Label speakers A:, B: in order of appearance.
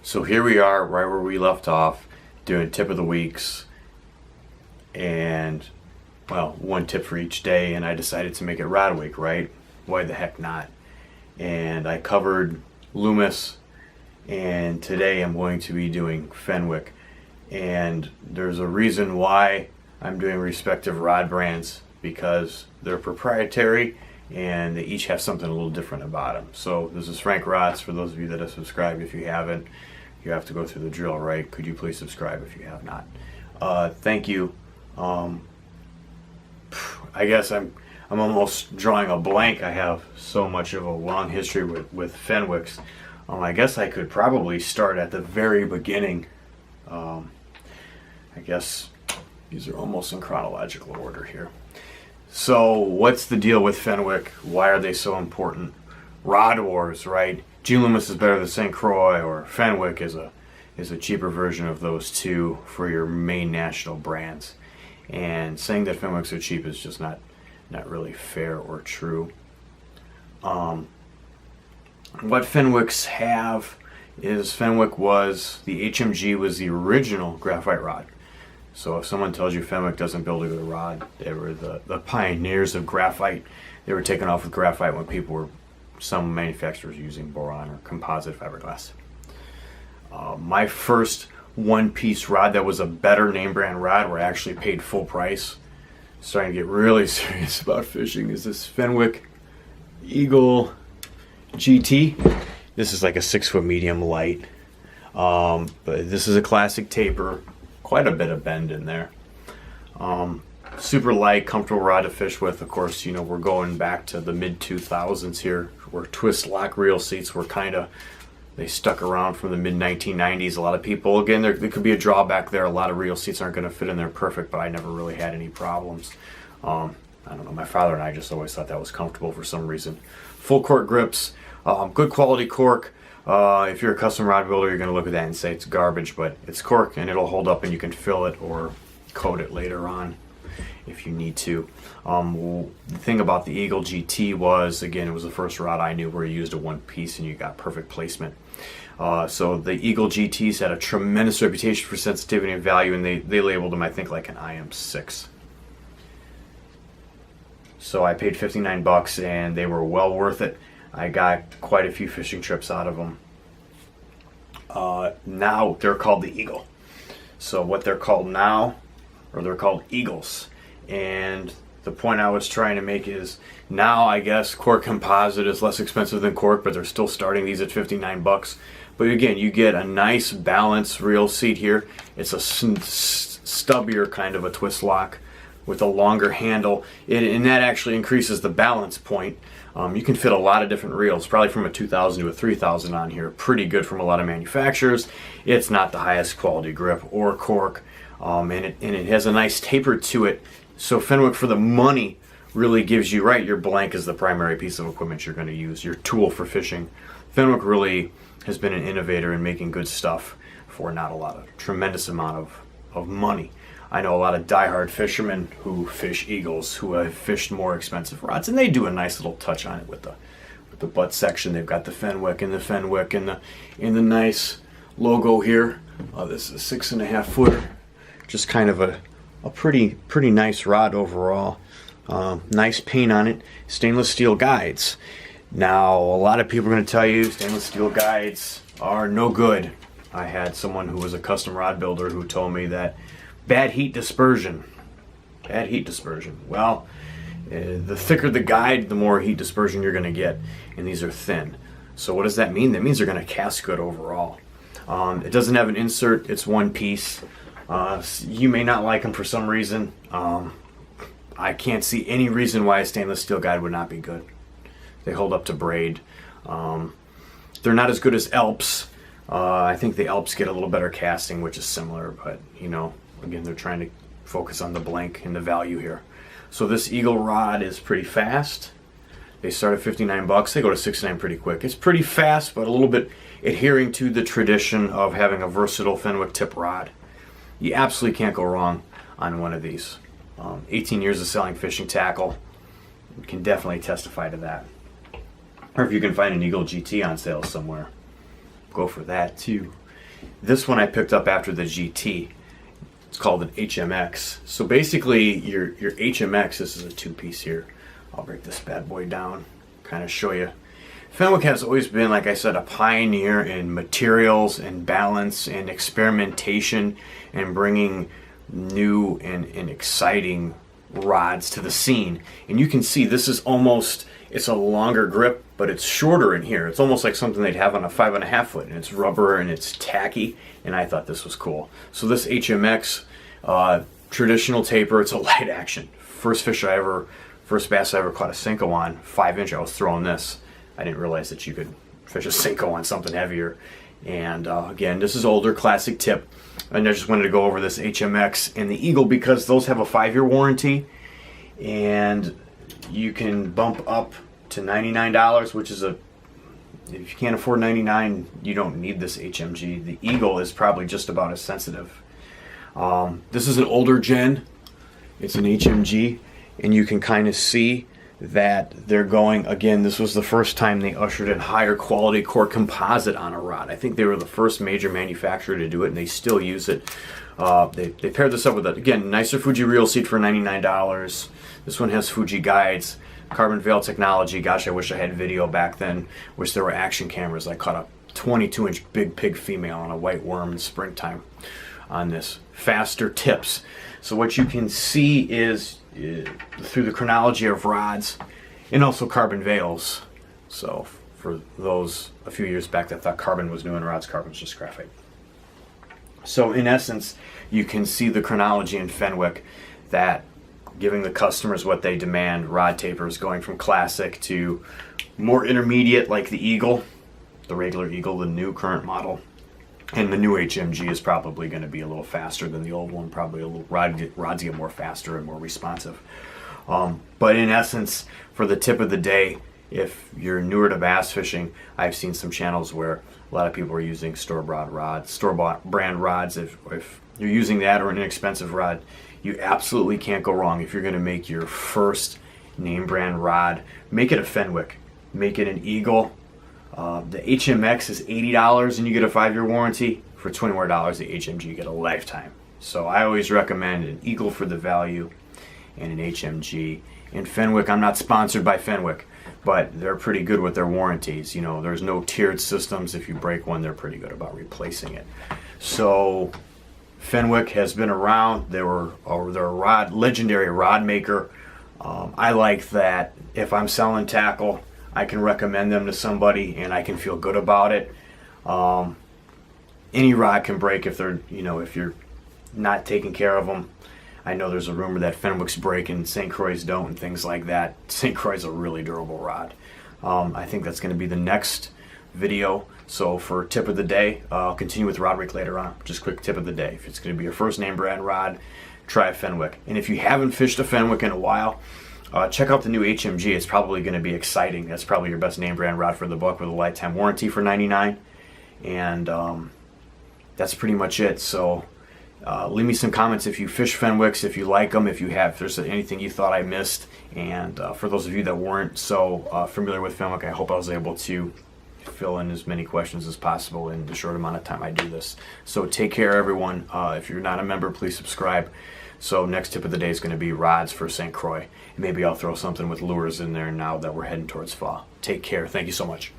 A: So here we are, right where we left off, doing tip of the weeks, and well, one tip for each day, and I decided to make it Rod Week, right? Why the heck not? And I covered Hmx, and today I'm going to be doing Fenwick, and there's a reason why I'm doing respective rod brands, because they're proprietary and they each have something a little different about them. So this is Fenwick Rods. For those of you that have subscribed, if you haven't, you have to go through the drill, right? Could you please subscribe if you have not? Thank you. I guess I'm almost drawing a blank. I have so much of a long history with Fenwicks. I guess I could probably start at the very beginning. I guess these are almost in chronological order here. So what's the deal with Fenwick? Why are they so important? Rod wars, right? Hmx is better than St. Croix, or Fenwick is a cheaper version of those two for your main national brands. And saying that Fenwicks are cheap is just not really fair or true. What Fenwicks have is the HMG was the original graphite rod. So if someone tells you Fenwick doesn't build a good rod, they were the pioneers of graphite. They were taken off with graphite when some manufacturers using boron or composite fiberglass. My first one-piece rod that was a better name brand rod, where I actually paid full price, starting to get really serious about fishing, is this Fenwick Eagle Gt. This is like a 6-foot medium light, but this is a classic taper, quite a bit of bend in there. Super light, comfortable rod to fish with. Of course, we're going back to the mid 2000s here, where twist lock reel seats were they stuck around from the mid 1990s. A lot of people, again, there could be a drawback there. A lot of reel seats aren't going to fit in there perfect, but I never really had any problems. I don't know, my father and I just always thought that was comfortable for some reason. Full cork grips, good quality cork. If you're a custom rod builder, you're going to look at that and say it's garbage, but it's cork and it'll hold up, and you can fill it or coat it later on if you need to. The thing about the Eagle GT was, again, it was the first rod I knew where you used a one piece and you got perfect placement. So the Eagle GTs had a tremendous reputation for sensitivity and value, and they labeled them, I think, like an IM6. So I paid 59 bucks and they were well worth it. I got quite a few fishing trips out of them. Now they're called the Eagle. So what they're called now, or they're called Eagles. And the point I was trying to make is, now I guess cork composite is less expensive than cork, but they're still starting these at 59 bucks. But again, you get a nice balanced reel seat here. It's a stubbier kind of a twist lock with a longer handle, and that actually increases the balance point. You can fit a lot of different reels, probably from a 2000 to a 3000 on here. Pretty good from a lot of manufacturers. It's not the highest quality grip or cork, and it has a nice taper to it. So Fenwick, for the money, really gives you, right, your blank is the primary piece of equipment you're going to use, your tool for fishing. Fenwick really has been an innovator in making good stuff for not a tremendous amount of money. I know a lot of diehard fishermen who fish Eagles who have fished more expensive rods, and they do a nice little touch on it with the butt section. They've got the Fenwick and the nice logo here. This is a 6.5 footer, just kind of a pretty nice rod overall. Nice paint on it. Stainless steel guides. Now, a lot of people are going to tell you stainless steel guides are no good. I had someone who was a custom rod builder who told me that bad heat dispersion. Well, the thicker the guide, the more heat dispersion you're going to get, and these are thin. So what does that mean? That means they're going to cast good overall. It doesn't have an insert. It's one piece. You may not like them for some reason. I can't see any reason why a stainless steel guide would not be good. They hold up to braid. They're not as good as Alps. I think the Alps get a little better casting, which is similar, but again, they're trying to focus on the blank and the value here. So this Eagle rod is pretty fast. They start at 59 bucks. They go to 69 pretty quick. It's pretty fast, but a little bit adhering to the tradition of having a versatile Fenwick tip rod. You absolutely can't go wrong on one of these. 18 years of selling fishing tackle can definitely testify to that. Or if you can find an Eagle GT on sale somewhere, go for that too. This one I picked up after the GT. It's called an HMX. So basically your HMX, this is a two-piece here. I'll break this bad boy down, kind of show you. Fenwick has always been, like I said, a pioneer in materials and balance and experimentation and bringing new and exciting rods to the scene. And you can see this is almost, it's a longer grip, but it's shorter in here. It's almost like something they'd have on a 5.5 foot, and it's rubber and it's tacky, and I thought this was cool. So this HMX traditional taper, it's a light action. First bass I ever caught a Senko on, 5-inch, I was throwing this. I didn't realize that you could fish a Senko on something heavier. And again, this is older, classic tip. And I just wanted to go over this HMX and the Eagle because those have a 5-year warranty, and you can bump up to $99, which is if you can't afford $99, you don't need this HMG. The Eagle is probably just about as sensitive. This is an older gen. It's an HMG, and you can kind of see that they're going, again, this was the first time they ushered in higher quality core composite on a rod. I think they were the first major manufacturer to do it, and they still use it. They paired this up with, again, nicer Fuji reel seat for $99. This one has Fuji guides, carbon veil technology. Gosh, I wish I had video back then. Wish there were action cameras. I caught a 22-inch big pig female on a white worm in springtime on this. Faster tips. So what you can see is through the chronology of rods and also carbon veils. So for those a few years back that thought carbon was new in rods, carbon's just graphite. So in essence, you can see the chronology in Fenwick, that giving the customers what they demand, rod tapers going from classic to more intermediate like the Eagle, the regular Eagle, the new current model. And the new HMG is probably going to be a little faster than the old one. Probably a little rods get more faster and more responsive. But in essence, for the tip of the day, if you're newer to bass fishing, I've seen some channels where a lot of people are using store-bought brand rods. If you're using that or an inexpensive rod, you absolutely can't go wrong. If you're going to make your first name brand rod, make it a Fenwick, make it an Eagle. The HMX is $80 and you get a 5-year warranty. For $20 more, the HMG you get a lifetime. So I always recommend an Eagle for the value and an HMG. And Fenwick, I'm not sponsored by Fenwick, but they're pretty good with their warranties. You know, there's no tiered systems. If you break one, they're pretty good about replacing it. So Fenwick has been around. They're a legendary rod maker. I like that if I'm selling tackle, I can recommend them to somebody and I can feel good about it. Any rod can break if if you're not taking care of them. I know there's a rumor that Fenwick's break and St. Croix don't and things like that. St. Croix is a really durable rod. I think that's going to be the next video. So for tip of the day, I'll continue with rod break later on. Just quick tip of the day. If it's going to be your first name brand rod, try a Fenwick. And if you haven't fished a Fenwick in a while, check out the new HMG. It's probably going to be exciting. That's probably your best name brand rod for the buck with a lifetime warranty for $99. And that's pretty much it. So leave me some comments if you fish Fenwicks, if you like them, if there's anything you thought I missed. And for those of you that weren't so familiar with Fenwick, I hope I was able to fill in as many questions as possible in the short amount of time I do this. So take care, everyone. If you're not a member, please subscribe. So next tip of the day is going to be rods for St. Croix. Maybe I'll throw something with lures in there now that we're heading towards fall. Take care. Thank you so much.